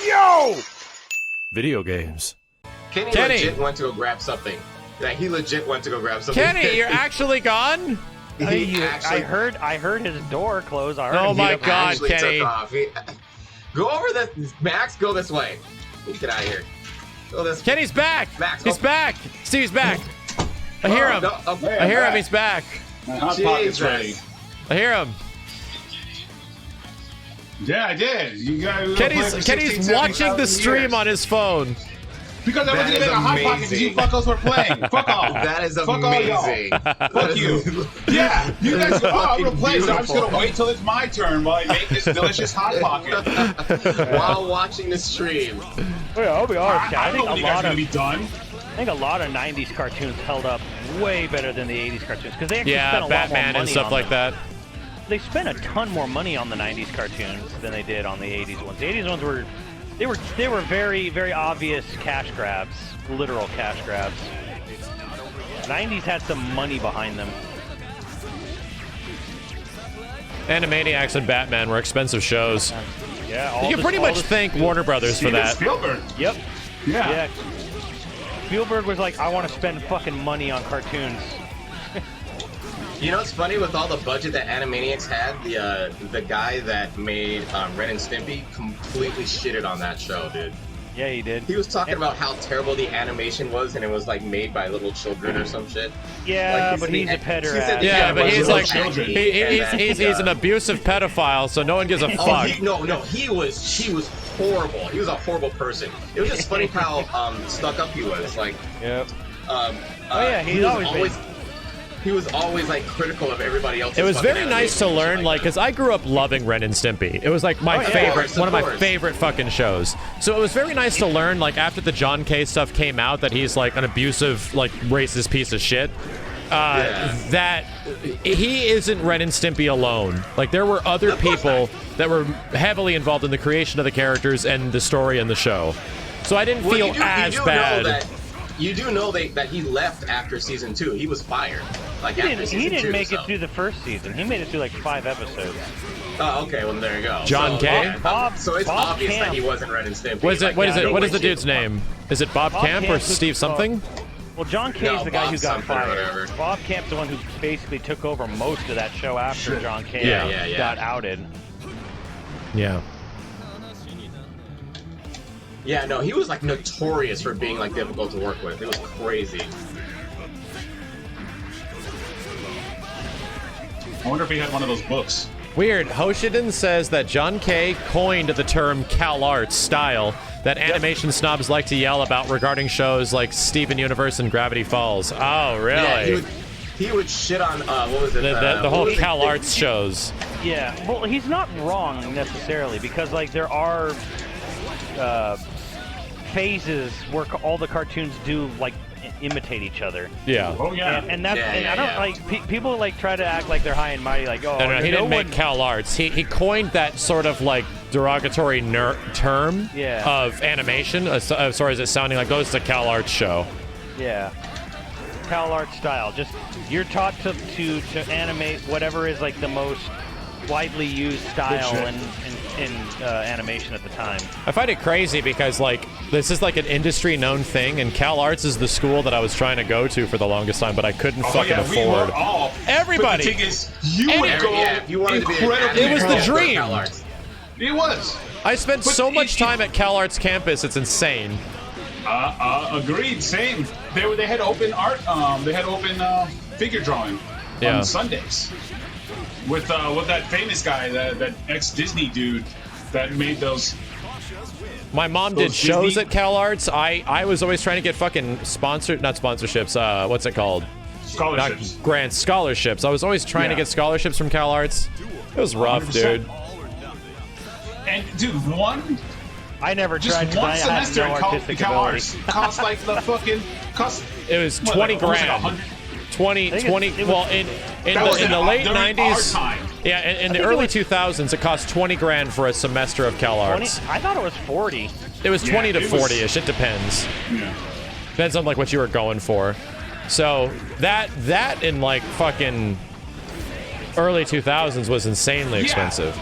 Yo! Video games. Kenny legit went to go grab something. Like, he legit went to go grab something. Kenny, you're actually gone? I heard his door close. Oh my God, Kenny! Go over this, Max. Go this way. Get out of here. Go this. Kenny's back. Max, he's back. Steve's back. I hear him. I hear him. He's back. My hot pocket's ready. I hear him. Yeah, I did. You guys. Kenny's watching the stream on his phone. Because I wasn't gonna make a hot pocket because you fuckos were playing. Fuck off. That is Fuck amazing. All y'all. Fuck you. Yeah, you guys. Oh, I'm gonna play, so I'm just gonna wait till it's my turn while I make this delicious hot pocket while watching the stream. Well, I'll be honest. I think a lot of be done. I think a lot of '90s cartoons held up way better than the '80s cartoons because they actually spent a lot more Batman money and stuff on like them. that. They spent a ton more money on the '90s cartoons than they did on the '80s ones. The '80s ones were very, very obvious cash grabs, literal cash grabs. '90s had some money behind them. Animaniacs and Batman were expensive shows. Yeah, you can pretty much thank Warner Brothers for that. Spielberg. Yep. Yeah. Spielberg was like, I want to spend fucking money on cartoons. You know what's funny with all the budget that Animaniacs had? The guy that made Ren and Stimpy completely shitted on that show, dude. Yeah, he did. He was talking about how terrible the animation was, and it was like made by little children or some shit. Yeah, like, but he's a pederast. Yeah, but he's like he's an a abusive pedophile, so no one gives a fuck. He was horrible. He was a horrible person. It was just funny how stuck up he was. Like, yep. He was always like critical of everybody else. It was very nice to learn, like, because I grew up loving Ren and Stimpy. It was like my favorite, one of my favorite fucking shows. So it was very nice to learn, like, after the John K stuff came out, that he's like an abusive, like, racist piece of shit. That he isn't Ren and Stimpy alone. Like, there were other people that were heavily involved in the creation of the characters and the story and the show. So I didn't feel as bad. You do know that he left after season 2. He was fired. Like, he didn't make it through the first season. He made it through like 5 episodes. Oh, okay. Well, there you go. John K. So it's obvious that he wasn't Ren and Stimpy. What is the dude's name? Is it Bob Camp or Steve something? Well, John K is the guy who got fired. Bob Camp's the one who basically took over most of that show after John K got outed. Yeah. Yeah, no, he was like notorious for being like difficult to work with. It was crazy. I wonder if he had one of those books. Weird. Hoshiden says that John K. coined the term CalArts style that animation snobs like to yell about regarding shows like Steven Universe and Gravity Falls. Oh, really? Yeah, he would shit on, what was it? The whole CalArts shows. Yeah, well, he's not wrong necessarily because, like, there are phases where all the cartoons do, like, imitate each other. Yeah. Oh yeah. And that's I don't like people like try to act like they're high and mighty, like, oh, no, he didn't make CalArts. He coined that sort of like derogatory term of animation. Sorry, is it sounding like, oh, it's a CalArts show? Yeah. CalArts style. Just you're taught to animate whatever is like the most widely used style in animation at the time. I find it crazy because, like, this is like an industry known thing, and CalArts is the school that I was trying to go to for the longest time, but I couldn't fucking afford. Everybody. But the thing is, you would go you wanted to be it was the dream. It was. I spent so much time at CalArts campus, it's insane. Agreed. Same. They had open art. They had open figure drawing on Sundays with that famous guy, that ex-Disney dude that made those. My mom did shows at CalArts. I was always trying to get fucking not sponsorships. What's it called? Scholarships. Not grants, scholarships. I was always trying to get scholarships from CalArts. It was rough, 100%. dude. And dude, I never just tried. one I had semester no in artistic CalArts ability. cost like the fucking cost. It was 20 grand. 20. Well, in the late 90s. Yeah, in the early 2000s, it cost 20 grand for a semester of CalArts. I thought it was 40. It was 20 to 40-ish. It depends. Yeah. Depends on like what you were going for. So that in like fucking early 2000s was insanely expensive.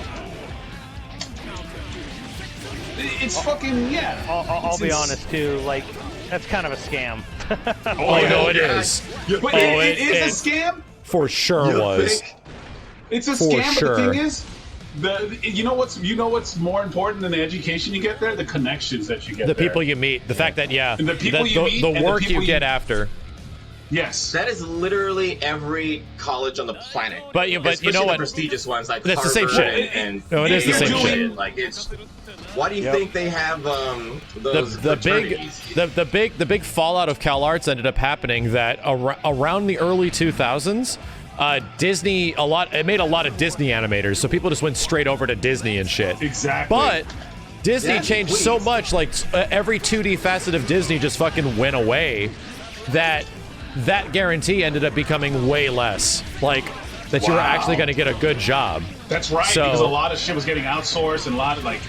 it's fucking yeah. I'll be honest too. Like, that's kind of a scam. Oh, no, it is. But Oh, it is a scam. For sure You was. think? It's a For scam. sure. But the thing is, you know what's more important than the education you get there? The connections that you get. The there. people you meet, the fact that And the people you meet, the and the work people you get after. Yes. That is literally every college on the planet. But you know Especially what? the prestigious ones like That's the Harvard same shit. And No, it is the Yale same and shit. Like it's. Why do you think they have those the big fallout of CalArts ended up happening that around the early 2000s, Disney it made a lot of Disney animators, so people just went straight over to Disney and shit. Exactly. But Disney Yes, changed please. so much, like every 2D facet of Disney just fucking went away, that guarantee ended up becoming way less. Like that you were Wow. actually going to get a good job. That's right. So- because a lot of shit was getting outsourced, and a lot of like.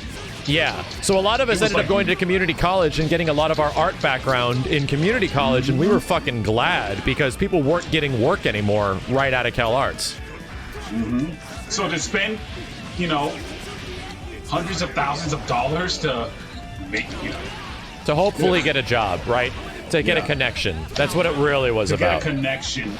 Yeah. So a lot of us was ended up like- going to community college and getting a lot of our art background in community college, and we were fucking glad because people weren't getting work anymore right out of CalArts. So to spend, you know, hundreds of thousands of dollars to make, you know, To hopefully get a job, right? To get a Yeah. connection. That's what it really was to about. get a connection.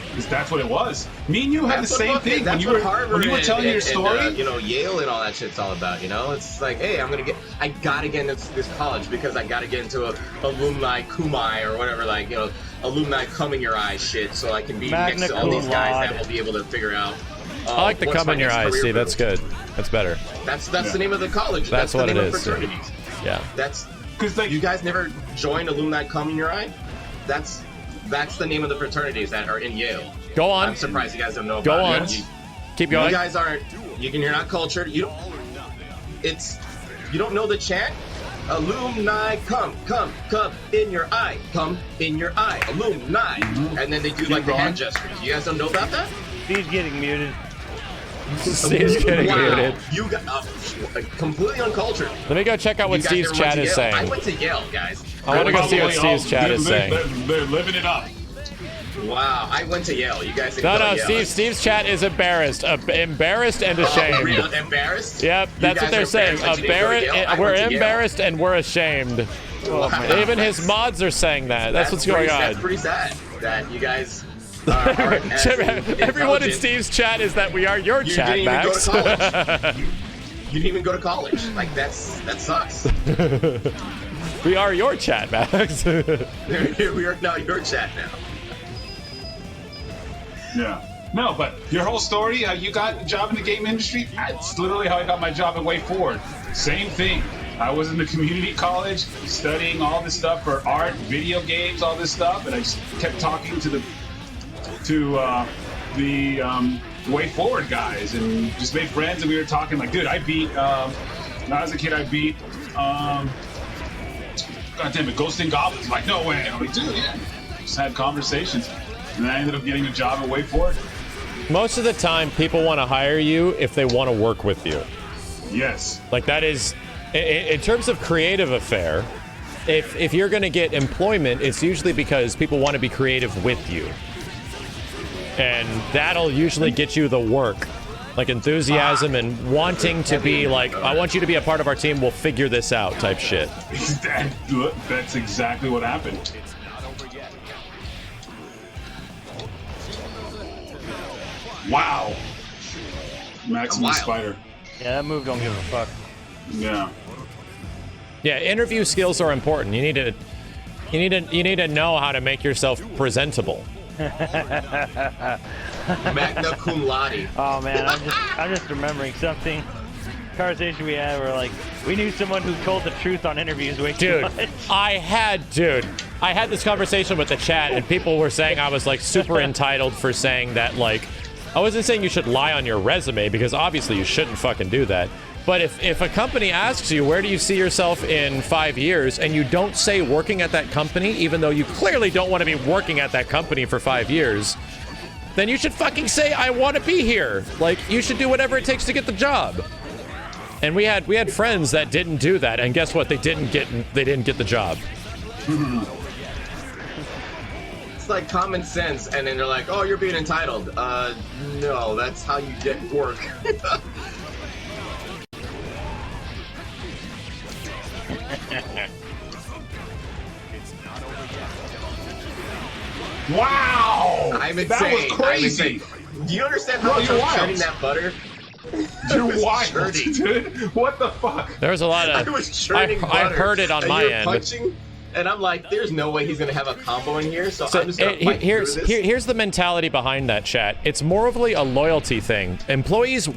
Because that's what it was. Me and you had That's the what same fucking- thing when that's you what were Harvard when you were and- telling your and, story. you know, Yale and all that shit's all about. You know, it's like, hey, I gotta get into this college because I gotta get into a alumni kumai or whatever, like, you know, alumni cum in your eye shit, so I can be Magna next to all these cum guys laude. that will be able to figure out. I like the what's cum my in your next eyes. career See, move. that's good. That's better. That's the name of the college. That's the what name it of is, yeah. fraternities. Yeah. That's Because like you guys never joined alumni cum in your eye. That's the name of the fraternities that are in Yale. Go on. I'm surprised you guys don't know Go about on. it. Keep You going. guys aren't. You're not cultured. You don't know the chant. Alumni, come in your eye, come in your eye, alumni, and then they do like the going. hand gestures. You guys don't know about that? Steve's getting muted. Steve's getting wow. muted. You got completely uncultured. Let me go check out what You guys Steve's never went chat to is Yale. saying. I went to Yale, guys. I want to go see what probably Steve's chat is saying. They're living it up. Wow, I went to Yale. You guys didn't No, go no, to Yale. Steve's chat is embarrassed. Embarrassed and ashamed. Real embarrassed? Yep, You that's guys what they're are saying. embarrassed that you didn't go to Yale? I We're went to Yale. embarrassed and we're ashamed. Wow. Even his mods are saying that. That's what's going That's on. pretty sad that you guys aren't as Everyone in intelligent. Steve's chat is that we are your You chat, didn't even Max. go to college. You didn't even go to college. Like that sucks. We are your chat, Max. We are now your chat now. Yeah. No, but your whole story, how you got a job in the game industry, that's literally how I got my job at Way Forward. Same thing. I was in the community college studying all this stuff for art, video games, all this stuff, and I just kept talking to the Way Forward guys and just made friends, and we were talking like, dude, I beat, when I was a kid, I beat, God damn it, Ghosts and Goblins. I'm like, no way. I'm like, dude, yeah. Just had conversations. And I ended up getting a job at Way Forward. Most of the time, people want to hire you if they want to work with you. Yes. Like that is, in terms of creative affair, if you're going to get employment, it's usually because people want to be creative with you. And that'll usually get you the work. Like enthusiasm and wanting to be like, I want you to be a part of our team, we'll figure this out type shit. That's exactly what happened. Wow. Maximus Wild. Spider. Yeah, that move don't give a fuck. Yeah. Yeah, interview skills are important. You need to know how to make yourself presentable. Magna cum laude. Oh man, I'm just remembering something. Conversation we had where like we knew someone who told the truth on interviews way too Dude, much. I had this conversation with the chat, and people were saying I was like super entitled for saying that. Like, I wasn't saying you should lie on your resume because obviously you shouldn't fucking do that. But if a company asks you where do you see yourself in 5 years, and you don't say working at that company, even though you clearly don't want to be working at that company for 5 years, then you should fucking say I want to be here. Like, you should do whatever it takes to get the job. And we had friends that didn't do that, and guess what? They didn't get the job. It's like common sense, and then they're like, "Oh, you're being entitled." No, that's how you get work. Wow! I'm insane. That was crazy. I'm insane. Do you understand how much you're I'm wild. churning that butter? You're wild, dude. What the fuck? There was a lot of. I was churning butter. I heard it on and my you're end. Punching, and I'm like, there's no way he's gonna have a combo in here. So I'm just gonna fight through this. Here's the mentality behind that, chat. It's more of a loyalty thing. Employers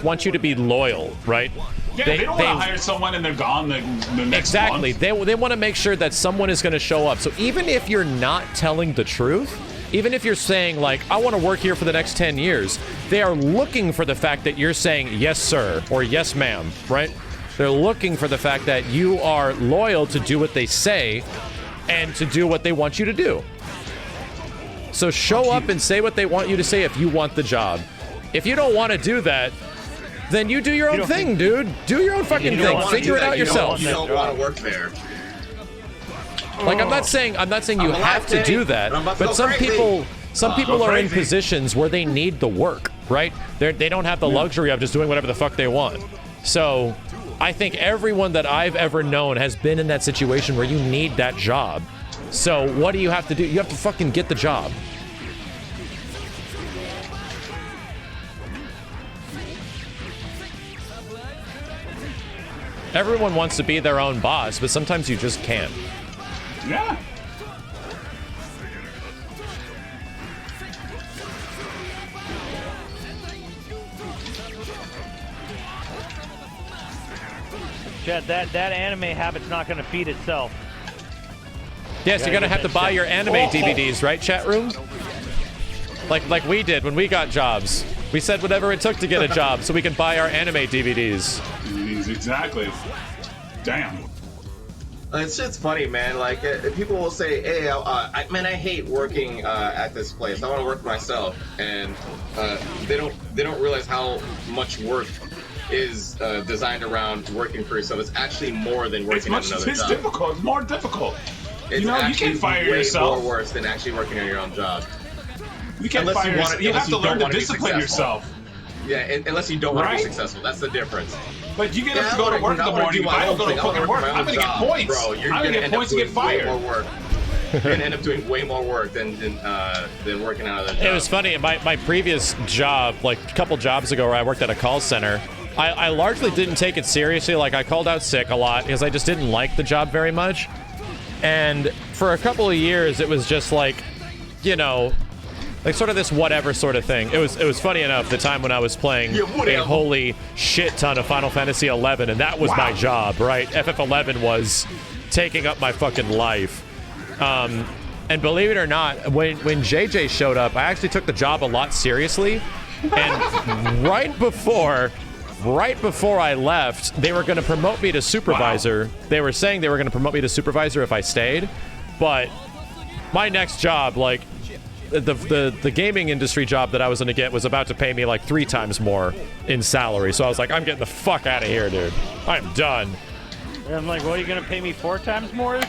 want you to be loyal, right? Yeah, they don't want to hire someone and they're gone the next exactly. month. They want to make sure that someone is going to show up. So even if you're not telling the truth, even if you're saying like, I want to work here for the next 10 years, they are looking for the fact that you're saying yes, sir, or yes, ma'am, right? They're looking for the fact that you are loyal to do what they say and to do what they want you to do. So show up and say what they want you to say if you want the job. If you don't want to do that, then you do your own thing, dude. Do your own fucking thing. Figure it out yourself. You don't want to work there. Like I'm not saying you have to do that, but some people are in positions where they need the work, right? They don't have the luxury of just doing whatever the fuck they want. So I think everyone that I've ever known has been in that situation where you need that job. So what do you have to do? You have to fucking get the job. Everyone wants to be their own boss, but sometimes you just can't. Yeah. Chad, that anime habit's not going to feed itself. Yes, you're gonna have to buy your anime DVDs, right, chat room? Like we did when we got jobs. We said whatever it took to get a job so we can buy our anime DVDs. Exactly. Damn. It's just funny, man. Like people will say, "Hey, I hate working at this place. I want to work for myself," and they don't realize how much work is designed around working for yourself. It's actually more than working at another job. It's difficult. It's more difficult. It's you can't fire yourself. Way more worse than actually working on your own job. You can't fire yourself. You have to learn to discipline yourself. Yeah, unless you don't want to be successful. That's the difference. But you get up to go to work in the morning. If I don't go to fucking work, I'm going to get points. Bro, you're I'm going to get points to get fired. More work. You're going to end up doing way more work than working out of the job. It was funny. My previous job, like a couple jobs ago where I worked at a call center, I largely didn't take it seriously. Like, I called out sick a lot because I just didn't like the job very much. And for a couple of years, it was just like, you know, like sort of this whatever sort of thing. It was funny enough the time when I was playing a holy shit ton of Final Fantasy 11, and that was my job, right? FF11 was taking up my fucking life. And believe it or not, when JJ showed up, I actually took the job a lot seriously. And right before I left, they were going to promote me to supervisor. Wow. They were saying they were going to promote me to supervisor if I stayed, but my next job, like the gaming industry job that I was going to get, was about to pay me like 3 times more in salary. So I was like, I'm getting the fuck out of here, dude. I'm done. And I'm like, well, you're going to pay me 4 times more?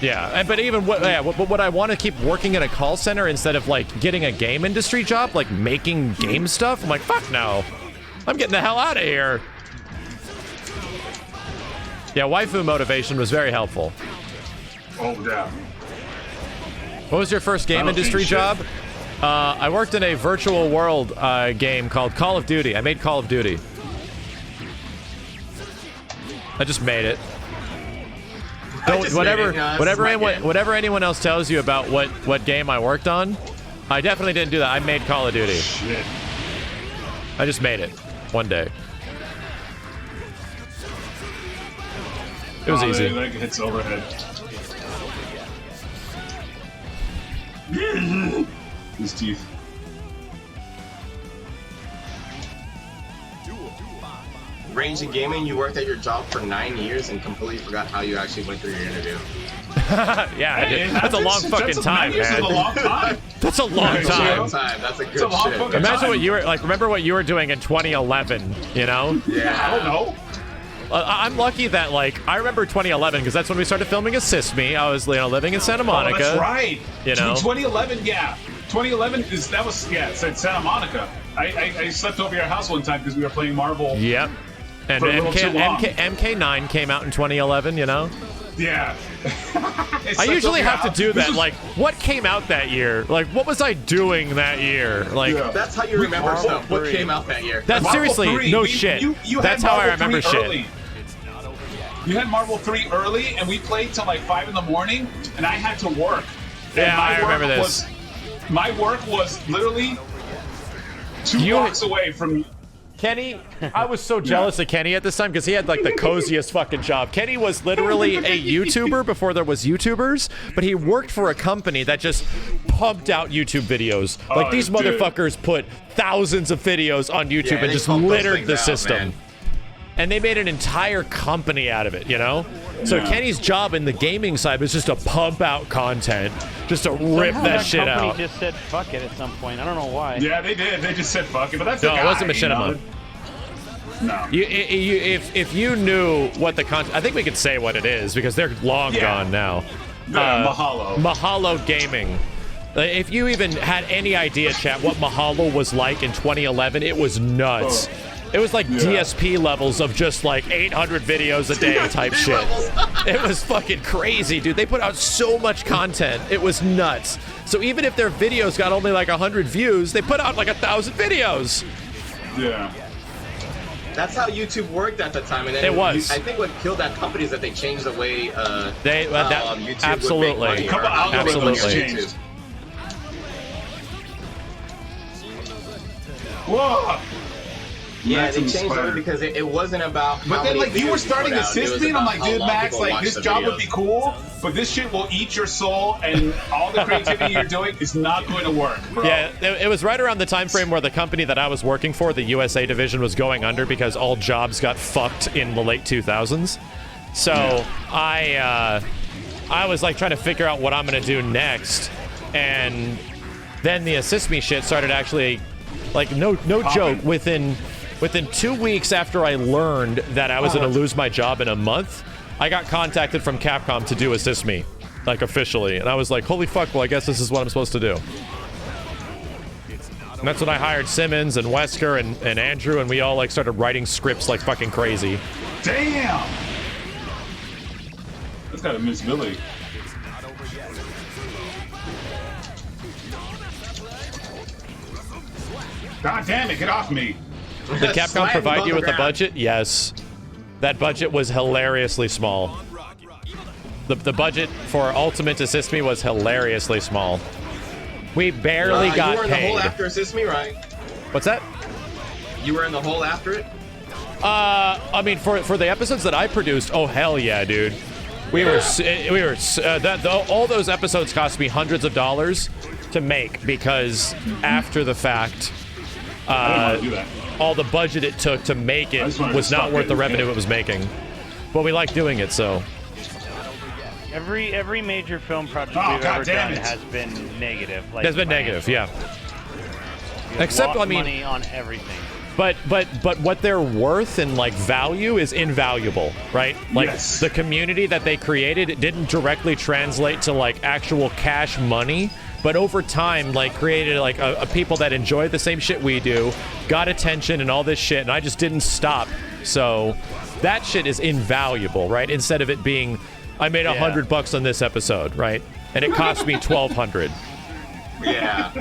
Yeah, but even what I want to keep working at a call center instead of like getting a game industry job, like making game stuff. I'm like, fuck no. I'm getting the hell out of here. Yeah, waifu motivation was very helpful. Oh, yeah. What was your first game industry job? I worked in a virtual world game called Call of Duty. I made Call of Duty. I just made it. Whatever anyone else tells you about what game I worked on, I definitely didn't do that. I made Call of Duty. Shit. I just made it one day. It was easy. That hits overhead. His teeth. Range in gaming, you worked at your job for 9 years and completely forgot how you actually went through your interview. Yeah, hey, that's a long fucking time, man. That's a long time. That's a long time. That's a good shit. Imagine what you were like. Remember what you were doing in 2011. You know? Yeah. I don't know. I'm lucky that like I remember 2011 because that's when we started filming Assist Me. I was living in Santa Monica. Oh, that's right. You know, 2011. Yeah, 2011 is it's in Santa Monica. I slept over your house one time because we were playing Marvel. Yep. And MK9 came out in 2011. You know. Yeah. I usually have to do that. Like, what came out that year? Like, what was I doing that year? Like, that's how you remember stuff. What came out that year? That's Marvel seriously 3, no shit. That's how I remember shit. Early. You had Marvel 3 early, and we played till like 5 in the morning, and I had to work. Yeah, I remember this. My work was literally 2 blocks away from. Kenny, I was so jealous of Kenny at this time because he had like the coziest fucking job. Kenny was literally a YouTuber before there was YouTubers, but he worked for a company that just pumped out YouTube videos. Like these motherfuckers put thousands of videos on YouTube and just littered the system. And they made an entire company out of it, you know? So Kenny's job in the gaming side was just to pump out content, just to rip that shit out. Company just said fuck it at some point. I don't know why. Yeah, they did. They just said fuck it, but that's no, it wasn't Machinima. No. If you knew what the content, I think we could say what it is because they're long gone now. Mahalo. Mahalo Gaming. If you even had any idea, chat, what Mahalo was like in 2011, it was nuts. It was like DSP levels of just like 800 videos a day type shit. It was fucking crazy, dude. They put out so much content. It was nuts. So even if their videos got only like 100 views, they put out like 1,000 videos. Yeah. That's how YouTube worked at the time. And then it was. I think what killed that company is that they changed the way YouTube absolutely. would make money. A couple algorithms changed. Whoa. Yeah, they changed it because it wasn't about. But then, like, you were starting Assist Me, and I'm like, dude, Max, like, this job would be cool, but this shit will eat your soul, and all the creativity you're doing is not going to work, bro. Yeah, it was right around the time frame where the company that I was working for, the USA division, was going under because all jobs got fucked in the late 2000s. So I was like trying to figure out what I'm gonna do next, and then the Assist Me shit started actually, like, no joke, within 2 weeks after I learned that I was going to lose my job in a month, I got contacted from Capcom to do Assist Me, like, officially. And I was like, holy fuck, well, I guess this is what I'm supposed to do. And that's when I hired Simmons and Wesker and Andrew, and we all, like, started writing scripts like fucking crazy. Damn! That's gotta miss Billy. God damn it, get off me! Did Capcom provide you with a budget? Yes. That budget was hilariously small. The budget for Ultimate Assist Me was hilariously small. We barely got paid. You were in the hole after Assist Me, right? What's that? You were in the hole after it? I mean, for the episodes that I produced, oh hell yeah, dude. All those episodes cost me hundreds of dollars to make because after the fact, all the budget it took to make it was not worth the revenue it was making. But we like doing it, so. Every major film project we've ever done has been negative. Like, has been negative, yeah. Except, I mean, money on everything. But what they're worth and like value is invaluable, right? Like the community that they created, it didn't directly translate to like actual cash money. But over time, like, created, like, a people that enjoy the same shit we do, got attention and all this shit, and I just didn't stop. So, that shit is invaluable, right? Instead of it being, I made $100 on this episode, right? And it cost me $1,200. Yeah.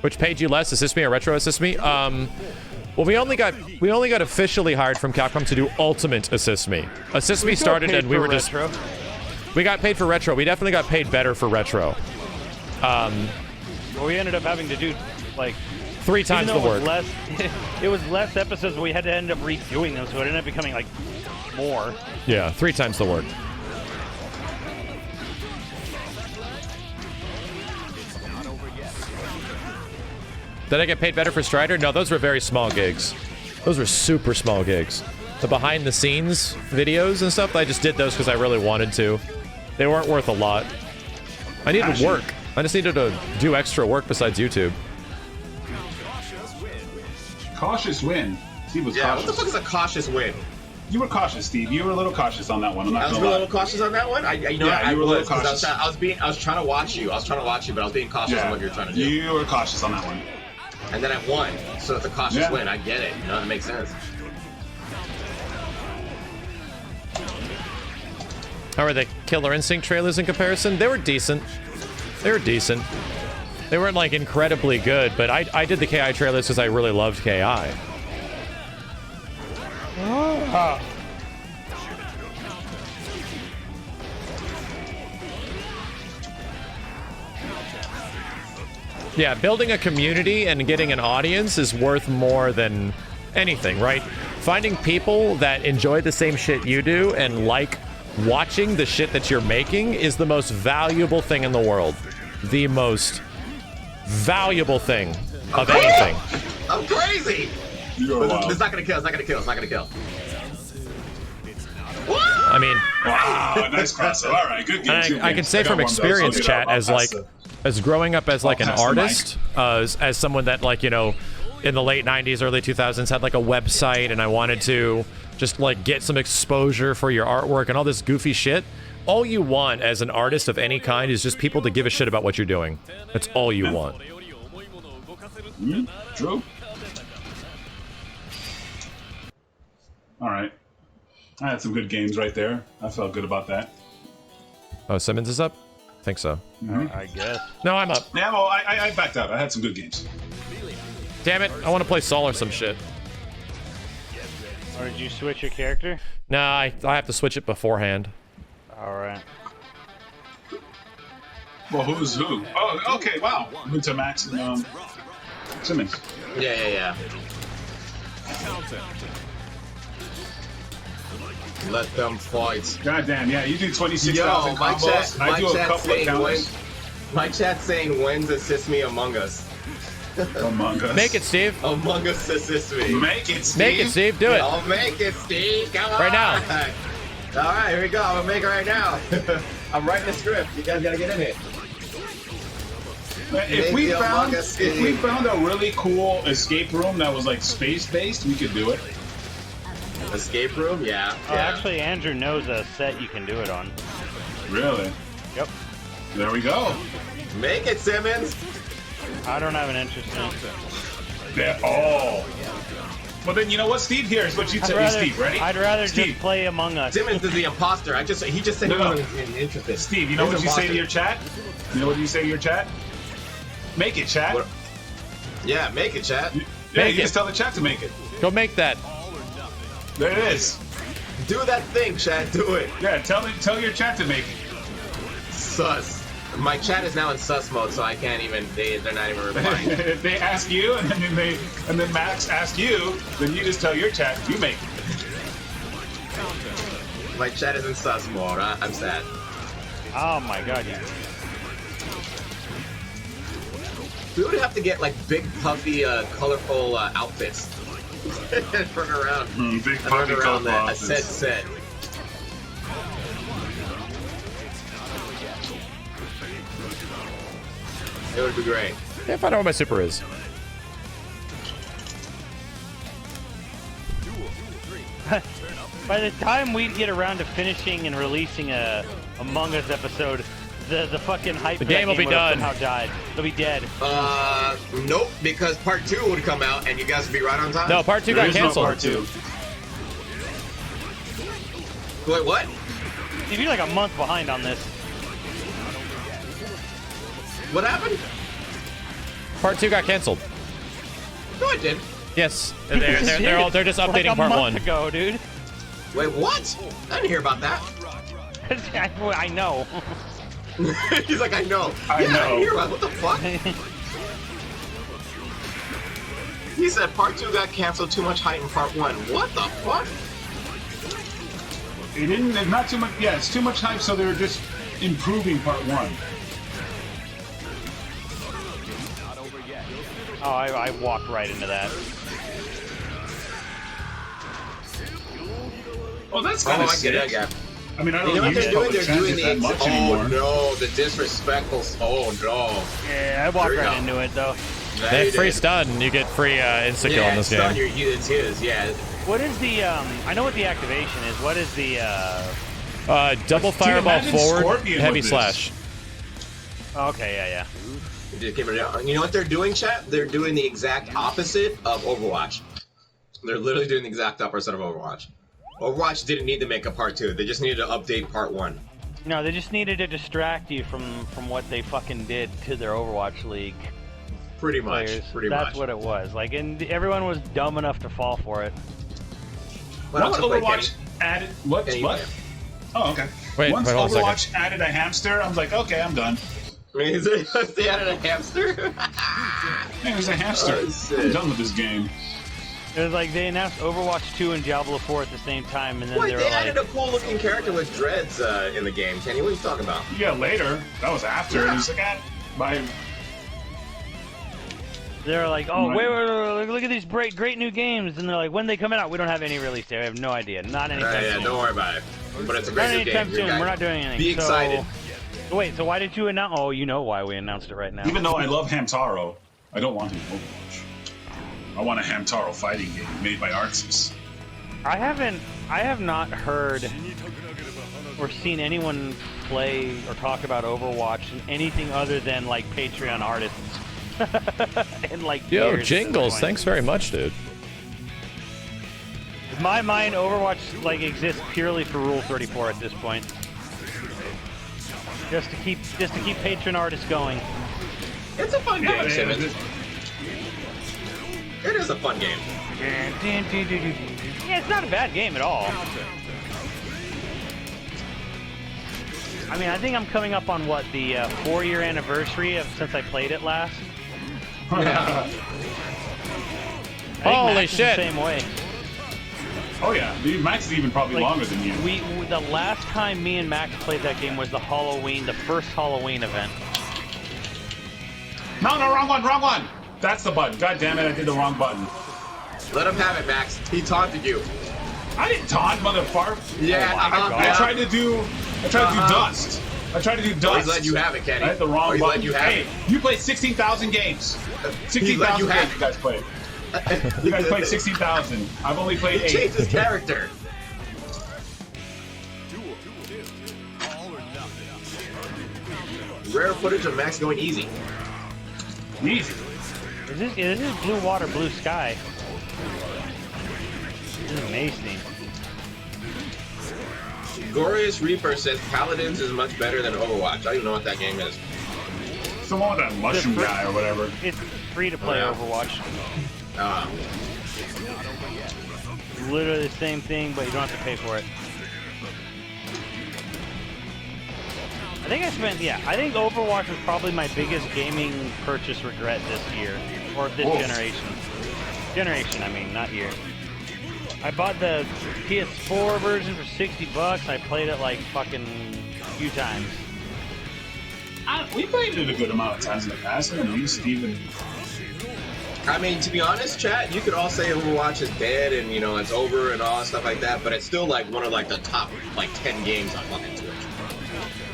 Which paid you less, Assist Me or Retro Assist Me? Well, we only got officially hired from Capcom to do Ultimate Assist Me. Assist Me started and we were just... Retro. We got paid for Retro. We definitely got paid better for Retro. Well, we ended up having to do, like... 3 times the work. It was less episodes, but we had to end up redoing them, so it ended up becoming, like, more. Yeah, 3 times the work. Did I get paid better for Strider? No, those were very small gigs. Those were super small gigs. The behind-the-scenes videos and stuff, I just did those because I really wanted to. They weren't worth a lot. I needed work. I just needed to do extra work besides YouTube. Cautious win. Steve was cautious. What the fuck is a cautious win? You were cautious, Steve. You were a little cautious on that one. I'm not I was a little cautious on that one. You were a little cautious. I was trying to watch you. But I was being cautious on what you were trying to do. You were cautious on that one. And then I won, so it's a cautious win. I get it. You know, it makes sense. How are the Killer Instinct trailers in comparison? They were decent. They were decent. They weren't like incredibly good, but I did the KI trailers because I really loved KI. Yeah, building a community and getting an audience is worth more than anything, right? Finding people that enjoy the same shit you do and like watching the shit that you're making is the most valuable thing in the world. The most valuable thing of anything. I'm crazy! It's not gonna kill, it's not gonna kill, it's not gonna kill. I mean... Wow, nice crossover. All right, good game. I can say from experience, chat, as growing up as like an artist, as someone that like, you know, in the late 90s, early 2000s had like a website and I wanted to just like get some exposure for your artwork and all this goofy shit. All you want as an artist of any kind is just people to give a shit about what you're doing. That's all you want. True. All right. I had some good games right there. I felt good about that. Oh, Simmons is up? I think so. I guess. No, I'm up. Yeah, well, I backed out. I had some good games. Damn it, I want to play Sol or some shit. Or did you switch your character? Nah, I have to switch it beforehand. Alright. Well, who's who? Oh, okay, wow. Went to Max and Simmons. Yeah. Let them fight. Goddamn, yeah, you do 26,000 combos. I do a couple of counters. My chat's saying, when's Assist Me Among Us? Among Us. Make it, Steve. Among Us assist me. Make it, Steve. Make it, Steve. Do it. I'll make it, Steve. Come on. Right now. All right, here we go. I'm gonna make it right now. I'm writing the script. You guys gotta get in it. If we found a really cool escape room that was like space-based, we could do it. Escape room? Yeah. Oh, actually, Andrew knows a set you can do it on. Really? Yep. There we go. Make it, Simmons. I don't have an interest in it. Oh. Well, then you know what, Steve? Here's what you tell me, Steve. Ready? I'd rather Steve. just play Among Us. Simmons is the imposter. He just said he wasn't interested. Steve, you know what you say to your chat? You know what you say to your chat? Make it, chat. What? Yeah, make it, chat. Yeah, you just tell the chat to make it. Go make that. There it is. Do that thing, chat. Do it. Yeah, tell your chat to make it. Sus. My chat is now in sus mode, so I can't even. They're not even replying. They ask you, and then Max asks you. Then you just tell your chat you make it. My chat is in sus mode. I'm sad. Oh my god, yeah. We would have to get like big, puffy, colorful outfits. And run around. Big, and puffy, run around colorful a set. It would be great. Yeah, find out what my super is. By the time we get around to finishing and releasing a Among Us episode, the fucking hype The for that game will be would have done. somehow died. It'll be dead. Nope, because part 2 would come out and you guys would be right on time. No, part 2 got canceled. Part 2. Wait, what? Steve, you're like a month behind on this. What happened? Part 2 got canceled. No, it didn't. Yes, they're just updating like a part month 1. ago, dude. Wait, what? I didn't hear about that. I know. He's like, I know. I I know. didn't hear about what the fuck? He said part 2 got canceled, too much hype in part 1. What the fuck? It didn't. It's not too much. Yeah, it's too much hype, so they were just improving part 1. Oh, I walked right into that. Oh, that's kind of I get it, sick. yeah. I mean, I You know don't what use they're doing? public They're doing transit the that much anymore. Oh no, the disrespectful. Oh no. Yeah, I walked There you right go. into it, though. There They you have free did. stun. You get free insta-kill Yeah, in this stun, game. it's his, yeah. What is the, I know what the activation is. What is the, Double fireball imagine forward, Scorpion heavy with this. slash. okay, yeah. It just came out. You know what they're doing, chat? They're doing the exact opposite of Overwatch. They're literally doing the exact opposite of Overwatch. Overwatch didn't need to make a part 2. They just needed to update part 1. No, they just needed to distract you from what they fucking did to their Overwatch League Pretty much. players. Pretty That's much. what it was. Like, and everyone was dumb enough to fall for it. But Once also play Overwatch added what? Kenny What? Player. Oh, okay. Wait, Once hold on a Overwatch added a hamster, I was like, okay, I'm done. They added a hamster? Hey, there's a hamster. Oh, shit. I'm done with this game. It was like they announced Overwatch 2 and Diablo 4 at the same time, and then Wait, they they were added like, a cool looking character with dreads in the game. Kenny, what are you talking about? Yeah, later. That was after. Yeah. It's like, bye. they're like, oh, Right. wait, look at these great new games, and they're like, when they coming out, we don't have any release date. I have no idea. Not anytime Yeah, soon. don't worry about it. But it's a Not great new anytime game. soon. Guys. We're not doing anything. Be excited. So wait, so why did you announce? Oh, you know why we announced it right now. Even though I love Hamtaro, I don't want him in Overwatch. I want a Hamtaro fighting game made by Arxis. I have not heard or seen anyone play or talk about Overwatch in anything other than like Patreon artists. and like Yo, years Jingles, at this point. thanks very much, dude. In my mind, Overwatch like exists purely for Rule 34 at this point. Just to keep patron artists going. It's a fun game, man, Simmons. It is a fun game. Yeah, it's not a bad game at all. I mean, I think I'm coming up on what the 4-year anniversary of since I played it last. I think Holy Max is shit. the same way. Oh yeah, Max is even probably Like, longer than you. The last time me and Max played that game was the first Halloween event. No, wrong one. That's the button. God damn it, I did the wrong button. Let him have it, Max. He taunted you. I didn't taunt, motherfucker. Yeah, Oh my God. I tried to do dust. I tried to do dust. Oh, he's letting you have it, Kenny. I hit the wrong he's button. letting you have Hey, it. you played 16,000 games. He's letting 16,000 you games have you guys played. You guys played 16,000. I've only played He 8. changed his character. Rare footage of Max going easy. Easy. This is Blue Water, Blue Sky. This is amazing. Glorious Reaper says Paladins is much better than Overwatch. I don't even know what that game is. It's the one with that mushroom guy or whatever. It's free to play Yeah. Overwatch. Uh, Literally the same thing, but you don't have to pay for it. I think Overwatch was probably my biggest gaming purchase regret this year, or this Whoa. generation. I mean, not year. I bought the PS4 version for $60. I played it like fucking a few times. We played it a good amount of times in the past. I mean, Steven. I mean, to be honest, chat, you could all say Overwatch is dead and, you know, it's over and all that stuff like that, but it's still, like, one of, like, the top, like, 10 games on fucking Twitch.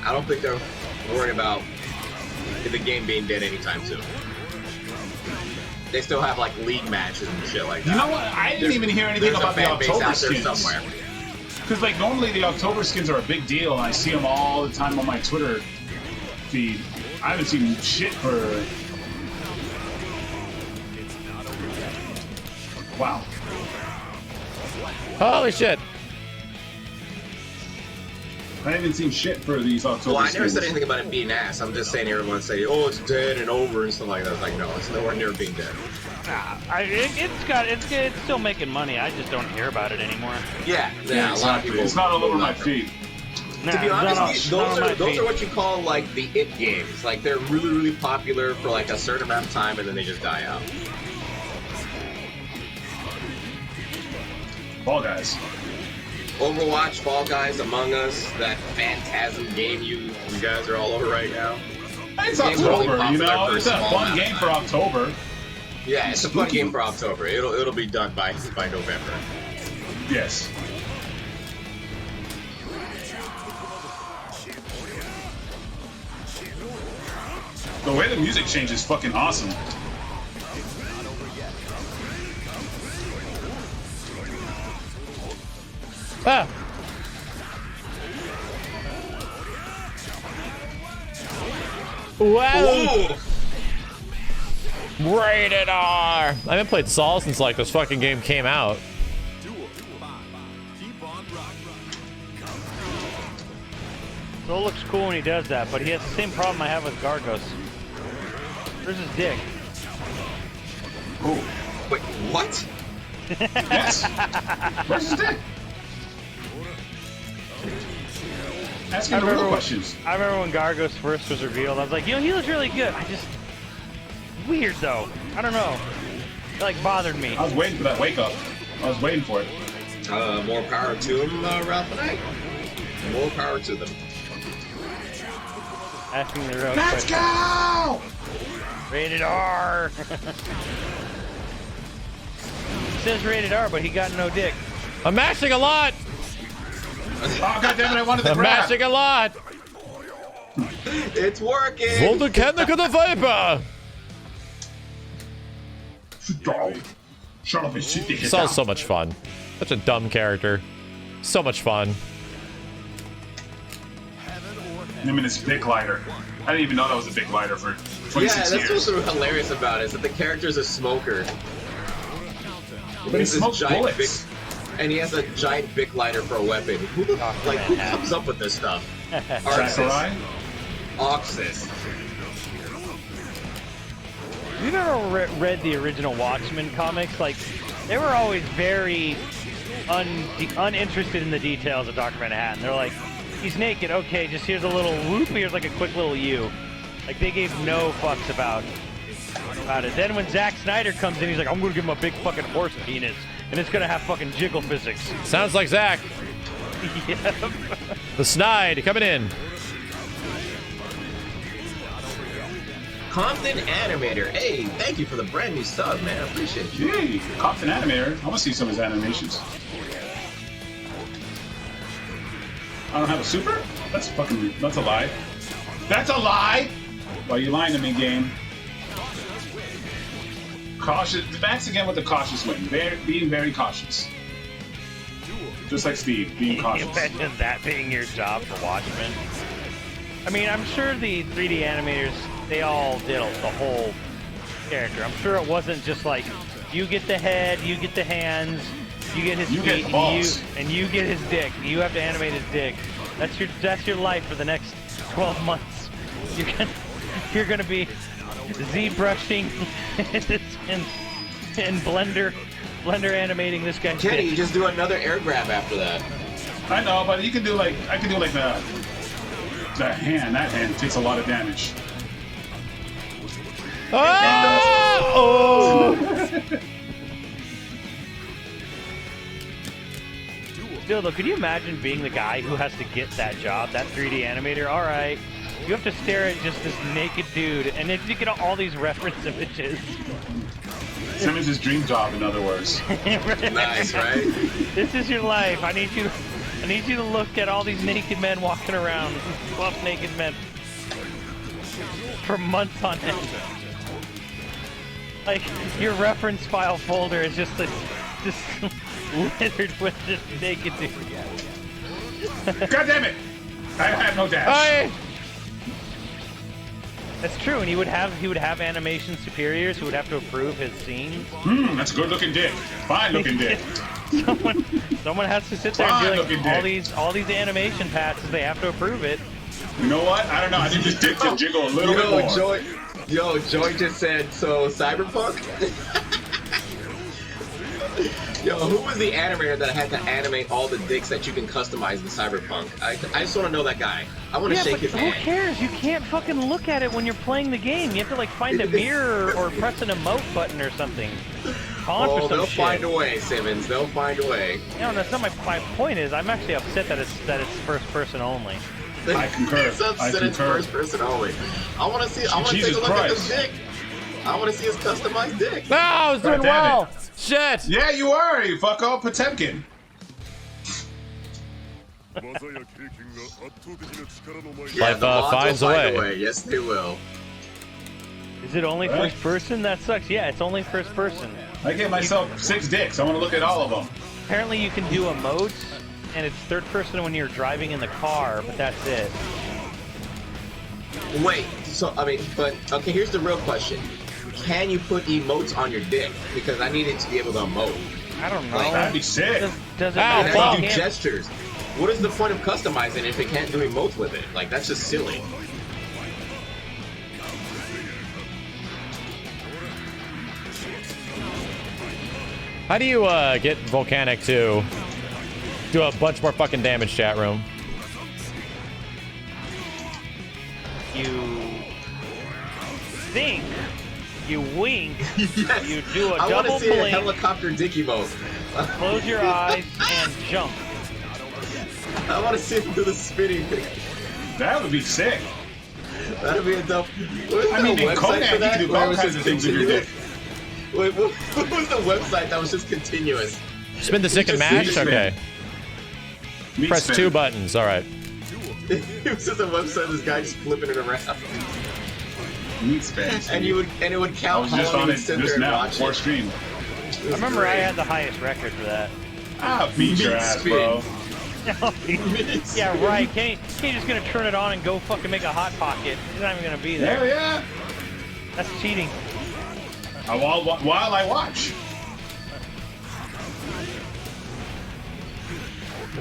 I don't think they're worried about the game being dead anytime soon. They still have, like, league matches and shit like that. You know what? I didn't even hear anything There's about a the fan base October out there skins. somewhere. Because, like, normally the October skins are a big deal, and I see them all the time on my Twitter feed. I haven't seen shit for... Wow. Holy shit. I haven't seen shit for these October Well, I skins. never said anything about it being ass. I'm just saying everyone say, oh, it's dead and over and stuff like that. It's like, no, it's nowhere near being dead. It's still making money. I just don't hear about it anymore. Yeah, Yeah, a lot of people. It's not all over will my not. feed. Nah, To be it's not honest, on my those feed. are what you call like the it games. Like they're really, really popular for like a certain amount of time and then they just die out. Fall Guys. Overwatch, Fall Guys, Among Us, that Phantasm game you guys are all over right now. It's Games are only October, you popular know? for a It's a small fun amount of game for time. October. Yeah, it's a fun game for October. It'll be done by November. Yes. The way the music changes is fucking awesome. Ah. Wow. Rated R. I haven't played Sol since like this fucking game came out. Soul looks cool when he does that, but he has the same problem I have with Gargos. Where's his dick? Oh, wait, what? Yes. Where's his dick? Asking the real questions. I remember when Gargos first was revealed, I was like, he looks really good. Weird though. I don't know. It like bothered me. I was waiting for that wake up. I was waiting for it. More power to him, Ralph and I. More power to them. Asking the real Let's question. go! Rated R. It says rated R, but he got no dick. I'm mashing a lot. Oh, goddammit, I wanted to I'm grab. mashing a lot. It's working! Volcanic of the Viper. Shut up and sit there. This is so much fun. Such a dumb character. So much fun. Him and his big lighter. I didn't even know that was a big lighter for 26 Yeah, that's years. what's so hilarious about it, is that the character's a smoker. But he smokes bullets. And he has a giant Bic lighter for a weapon. Who comes up with this stuff? Sakurai? Oxys. You've ever read the original Watchmen comics? Like, they were always very uninterested in the details of Dr. Manhattan. They're like, he's naked, okay, just here's a little whoop, here's like a quick little U. Like, they gave no fucks about it. Then when Zack Snyder comes in, he's like, I'm gonna give him a big fucking horse penis, and it's gonna have fucking jiggle physics. Sounds like Zach. Yep. The Snide coming in. Compton Animator. Hey, thank you for the brand new sub, man. I appreciate you. Hey, Compton Animator. I want to see some of his animations. I don't have a super? That's a lie. That's a lie! Why are you lying to me, game? Cautious. Max again with the cautious win. Being very cautious. Just like Steve, being cautious. Imagine that being your job for Watchmen. I mean, I'm sure the 3D animators, they all did the whole character. I'm sure it wasn't just like, you get the head, you get the hands, you get his feet, and you get his dick. You have to animate his dick. That's your life for the next 12 months. You're gonna be Z brushing and Blender animating this guy's Kenny, dick. you just do another air grab after that. I know, but you can do like the hand. That hand takes a lot of damage. Oh! Still though, could you imagine being the guy who has to get that job, that 3D animator? All right, you have to stare at just this naked dude, and then you get all these reference images. Simmons' dream job, in other words. Nice, right? This is your life. I need you to look at all these naked men walking around, buff naked men, for months on end. Like, your reference file folder is just littered with just naked dudes. God damn it! I have no dash. That's true, and he would have animation superiors who would have to approve his scenes. That's a good looking dick. Fine looking dick. Someone has to sit there and do like all these animation passes. They have to approve it. You know what? I don't know. I think this dick should jiggle a little bit more. Joy just said, so Cyberpunk? Yo, who was the animator that had to animate all the dicks that you can customize in Cyberpunk? I just want to know that guy. I want to shake his hand. Who cares? You can't fucking look at it when you're playing the game. You have to like find a mirror or press an emote button or something. They'll find a way, Simmons. They'll find a way. No, that's not my point. Is I'm actually upset that it's first person only. I concur. It's upset it's first person only. I want to take a look at this dick. I want to see his customized dick. No, I was doing well. Shit. Yeah, you were, you fucko Potemkin. Life finds a way. Yes, they will. Is it only first person? That sucks. Yeah, it's only first person. I gave myself 6 dicks. I want to look at all of them. Apparently you can do emotes, and it's third person when you're driving in the car, but that's it. Wait, okay, here's the real question. Can you put emotes on your dick? Because I need it to be able to emote. I don't know. That'd be sick. Does it Ow, matter? fuck. do You can't- gestures. What is the point of customizing it if it can't do emotes with it? Like, that's just silly. How do you get Volcanic to do a bunch more fucking damage, chat room? You think, you wink, Yes. you do a I want double to see a blink, helicopter dick emote. close your eyes, and jump. I want to see him do the spinning thing. That would be sick. That'd be a dope. I mean, in Conan, you can do all kinds of things with your dick. Wait, what was the website that was just continuous? Spin the stick and Just mash? spin. Okay. Meat Press spin. 2 buttons. All right. It was just a website of this guy just flipping it around. Meat spin. And it would I count was how just long on you it would sit there just and now watch before it. stream. It I was remember I great. had the highest record for that. Ah, beat your Meat ass, spin. bro. Yeah, right. Can't just gonna turn it on and go fucking make a hot pocket. It's not even gonna be there. Hell yeah. That's cheating. While I watch.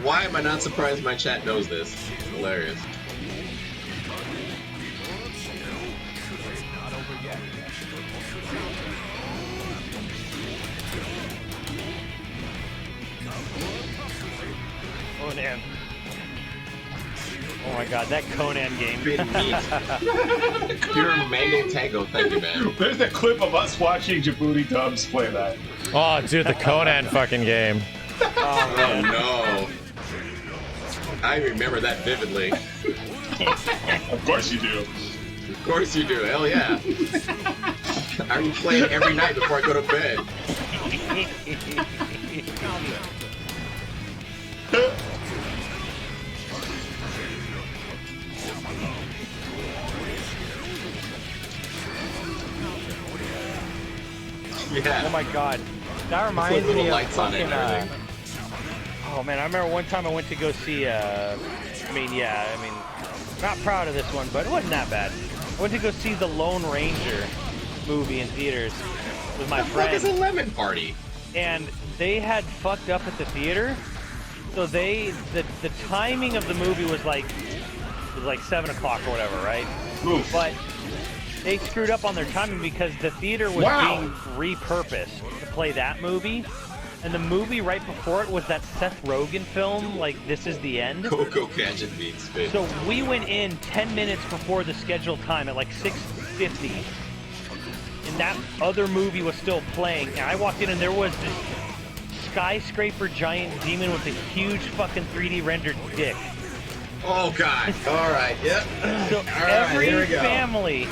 Why am I not surprised my chat knows this? It's hilarious. Conan. Oh my god, that Conan game. Spin meat. Pure mango tango. Thank you, man. There's a clip of us watching Djibouti Dubs play that. Oh, dude, the Conan fucking game. Oh Oh man. no. I remember that vividly. Of course you do. Of course you do. Hell yeah. I play it every night before I go to bed. Yeah. Oh my god. That Put reminds little me of lights on it and fucking, everything. oh man, I remember one time I went to go see not proud of this one, but it wasn't that bad. I went to go see the Lone Ranger movie in theaters with my What the fuck is a friend, lemon party? and they had fucked up at the theater. So the timing of the movie was like 7 o'clock or whatever, right? Oof. But they screwed up on their timing because the theater was Wow. being repurposed to play that movie. And the movie right before it was that Seth Rogen film, like This Is the End. Coco Gadget meat spin. So we went in 10 minutes before the scheduled time at like 6:50. And that other movie was still playing. And I walked in and there was this skyscraper giant demon with a huge fucking 3D rendered dick. Oh god. Alright, yep. So Alright, every here we go. family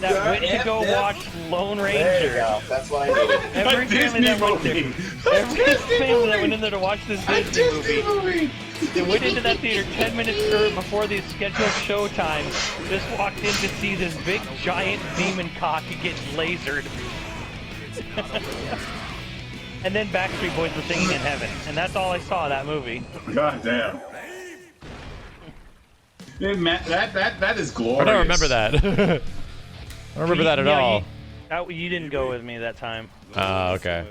that went to go watch Lone There you Ranger. go. That's what I needed. Every A family Disney that went there, movie. every family that went in there to watch this A Disney movie, they went into that theater 10 minutes before the scheduled showtime, just walked in to see this big giant demon cock get lasered. And then Backstreet Boys were singing in heaven, and that's all I saw of that movie. God damn. Hey, man, that is glorious. I don't remember that. I don't remember that at all. You didn't go with me that time. Oh, okay.